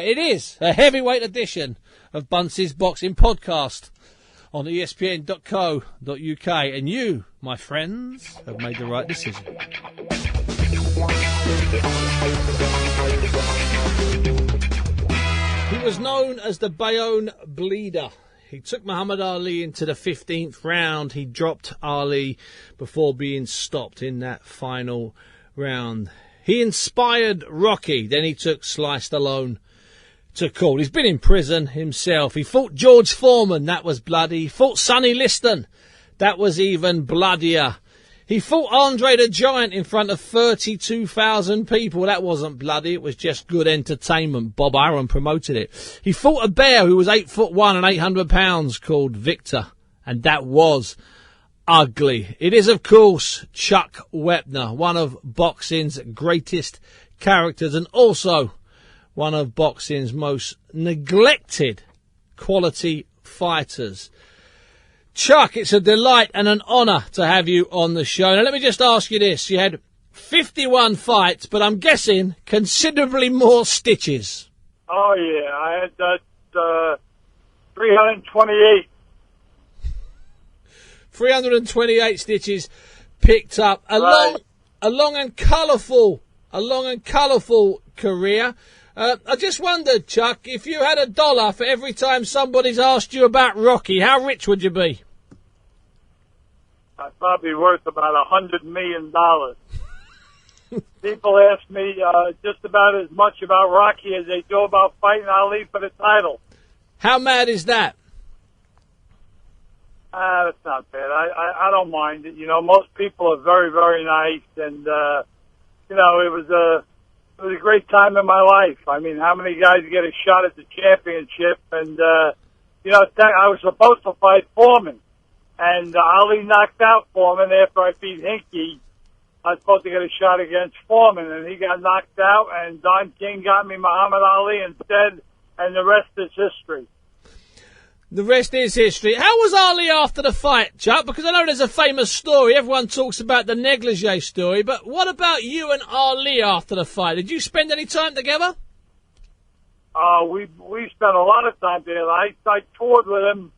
It is a heavyweight edition of Bunce's Boxing Podcast on espn.co.uk, and you, my friends, have made the right decision. He was known as the Bayonne Bleeder. He took Muhammad Ali into the 15th round. He dropped Ali before being stopped in that final round. He inspired Rocky. Then he took Sly Stallone to court. He's been in prison himself. He fought George Foreman. That was bloody. He fought Sonny Liston. That was even bloodier. He fought Andre the Giant in front of 32,000 people. That wasn't bloody. It was just good entertainment. Bob Arum promoted it. He fought a bear who was 8'1" and 800 pounds called Victor. And that was ugly. It is, of course, Chuck Wepner, one of boxing's greatest characters and also one of boxing's most neglected quality fighters. Chuck, it's a delight and an honour to have you on the show. Now, let me just ask you this. You had 51 fights, but I'm guessing considerably more stitches. Oh, yeah. I had 328. 328 stitches picked up. A long and colourful career. I just wondered, Chuck, if you had $1 for every time somebody's asked you about Rocky, how rich would you be? I'd probably worth about $100 million. People ask me just about as much about Rocky as they do about fighting Ali for the title. How mad is that? That's not bad. I don't mind it. You know, most people are very, very nice, and you know, it was a great time in my life. I mean, how many guys get a shot at the championship? And you know, I was supposed to fight Foreman, and Ali knocked out Foreman after I beat Hinkie. I was supposed to get a shot against Foreman, and he got knocked out, and Don King got me Muhammad Ali instead, and the rest is history. The rest is history. How was Ali after the fight, Chuck? Because I know there's a famous story. Everyone talks about the negligee story, but what about you and Ali after the fight? Did you spend any time together? We spent a lot of time together. I toured with him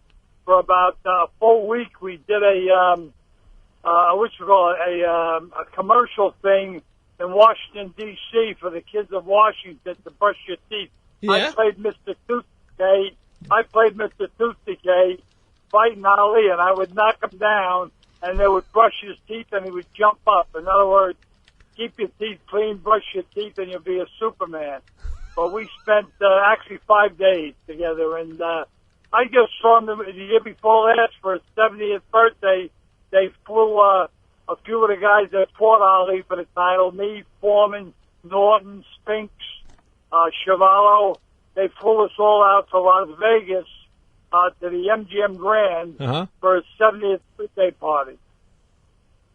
for about a full week. We did a commercial thing in Washington, D.C. for the kids of Washington to brush your teeth. Yeah. I played Mr. Toothpick fighting Ali, and I would knock him down, and they would brush his teeth, and he would jump up. In other words, keep your teeth clean, brush your teeth, and you'll be a Superman. But we spent actually 5 days together, and I just saw him the year before last for his 70th birthday. They flew a few of the guys that fought Ali for the title, me, Foreman, Norton, Spinks, Chavallo. They flew us all out to Las Vegas to the MGM Grand for his 70th birthday party.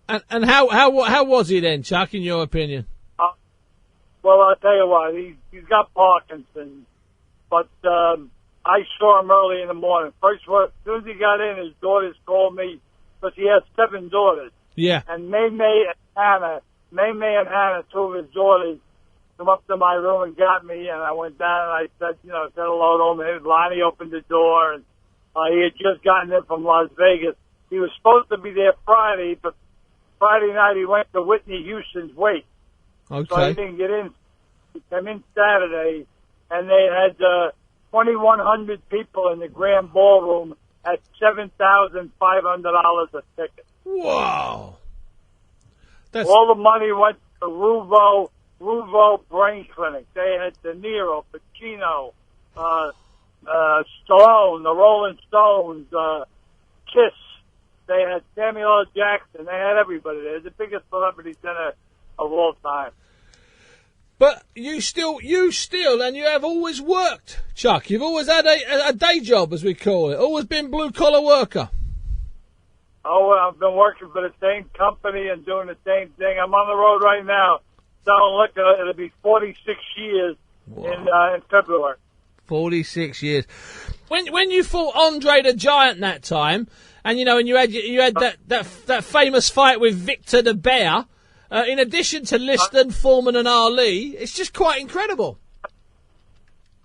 And how was he then, Chuck, in your opinion? Well, I'll tell you what, he's got Parkinson's, but I saw him early in the morning. First, as soon as he got in, his daughters called me, because he has 7 daughters. Yeah. And May and Hannah, two of his daughters, come up to my room and got me, and I went down and I said hello to him. And Lonnie opened the door, and he had just gotten in from Las Vegas. He was supposed to be there Friday, but Friday night he went to Whitney Houston's wake. Okay. So he didn't get in. He came in Saturday, and they had 2,100 people in the Grand Ballroom at $7,500 a ticket. Wow. All the money went to Ruvo Brain Clinic. They had De Niro, Pacino, Stallone, the Rolling Stones, Kiss. They had Samuel L. Jackson. They had everybody there. The biggest celebrity dinner of all time. But you still, and you have always worked, Chuck. You've always had a day job, as we call it. Always been blue-collar worker. Oh, I've been working for the same company and doing the same thing. I'm on the road right now. Selling liquor. It'll be 46 years in February. 46 years. When you fought Andre the Giant that time, and and you had that famous fight with Victor the Bear. In addition to Liston, Foreman, and Ali, it's just quite incredible.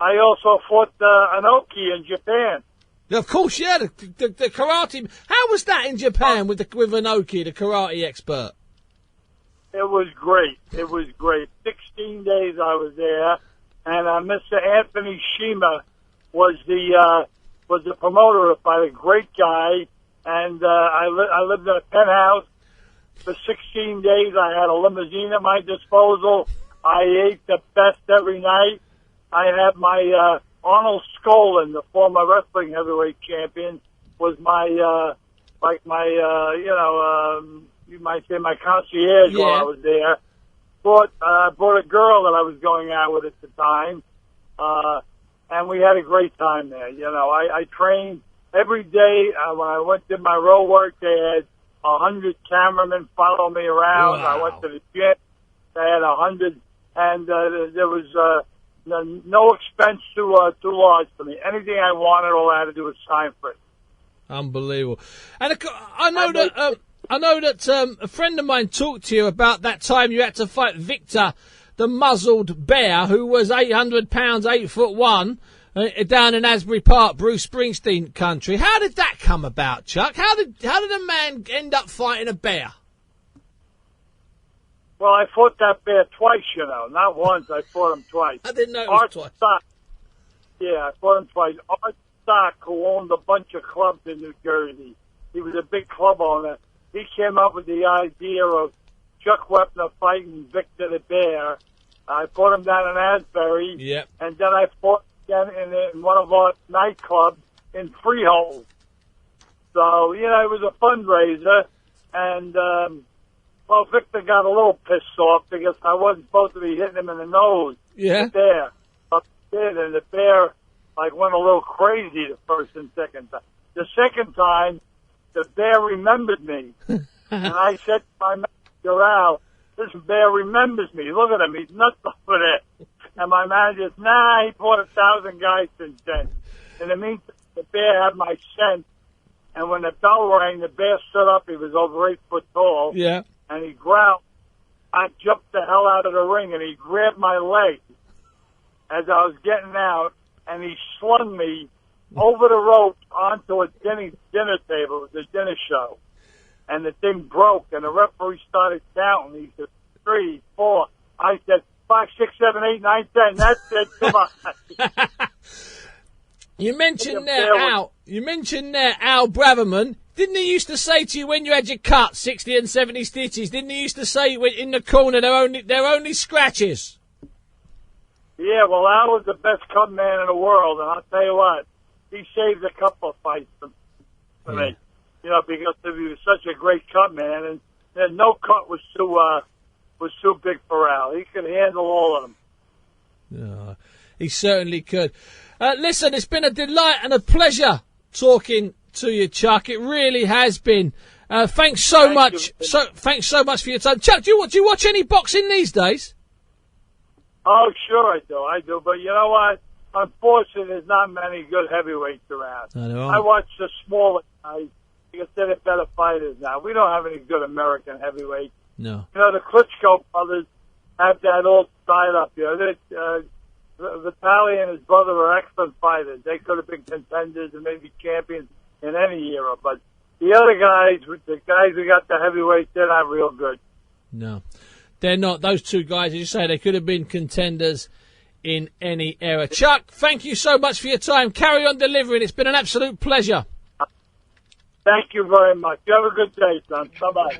I also fought Inoki in Japan. Of course, yeah, the karate. How was that in Japan with Inoki, the karate expert? It was great. It was great. 16 days I was there, and Mr. Anthony Shima was the promoter of the great guy, and I lived in a penthouse for 16 days. I had a limousine at my disposal. I ate the best every night. I had my Arnold Skolin, the former wrestling heavyweight champion, was my you might say my concierge while I was there. Brought a girl that I was going out with at the time, and we had a great time there. You know, I trained every day. When I did my road work, they had 100 cameramen follow me around. Wow. I went to the gym. They had 100, and there was no expense too large for me. Anything I wanted, all I had to do was sign for it. Unbelievable. And I know that a friend of mine talked to you about that time you had to fight Victor, the muzzled bear, who was 800 pounds, 8'1", down in Asbury Park, Bruce Springsteen country. How did that come about, Chuck? How did a man end up fighting a bear? Well, I fought that bear twice, you know. Not once, I fought him twice. I didn't know it was twice. Stock. Yeah, I fought him twice. Art Stock, who owned a bunch of clubs in New Jersey. He was a big club owner. He came up with the idea of Chuck Wepner fighting Victor the Bear. I fought him down in Asbury. Yep. And then I fought again in one of our nightclubs in Freehold. So, you know, it was a fundraiser. And, well, Victor got a little pissed off because I wasn't supposed to be hitting him in the nose. Yeah. The bear. But I did, and the bear, went a little crazy the first and second time. The second time, the bear remembered me. And I said to my manager, Al, this bear remembers me. Look at him. He's nuts over there. And my manager said, nah, he fought 1,000 guys since then. In the meantime, the bear had my scent. And when the bell rang, the bear stood up. He was over 8 foot tall. Yeah. And he growled. I jumped the hell out of the ring, and he grabbed my leg as I was getting out, and he slung me over the rope onto a dinner table. It was a dinner show. And the thing broke, and the referee started counting. He said, 3, 4. I said, 5, 6, 7, 8, 9, 10. That's it. Come on. You mentioned there Al Braverman. Didn't he used to say to you when you had your cut, 60 and 70 stitches, didn't he used to say in the corner they're only scratches? Yeah, well, Al was the best cut man in the world, and I'll tell you what, he saved a couple of fights for me. You know, because he was such a great cut man, and no cut was too big for Al. He could handle all of them. Yeah, he certainly could. Listen, it's been a delight and a pleasure talking to you, Chuck. It really has been. Thanks so much. Thanks so much for your time, Chuck. Do you watch any boxing these days? Oh, sure I do. But you know what? Unfortunately, there's not many good heavyweights around. I watch the smaller guys because they're the better fighters now. We don't have any good American heavyweights. No. You know, the Klitschko brothers have that all tied up. You know, Vitaly and his brother are excellent fighters. They could have been contenders and maybe champions in any era. But the other guys, the guys who got the heavyweights, they're not real good. No, they're not. Those two guys, as you say, they could have been contenders in any era. Chuck, thank you so much for your time. Carry on delivering. It's been an absolute pleasure. Thank you very much. You have a good day, son. Bye-bye.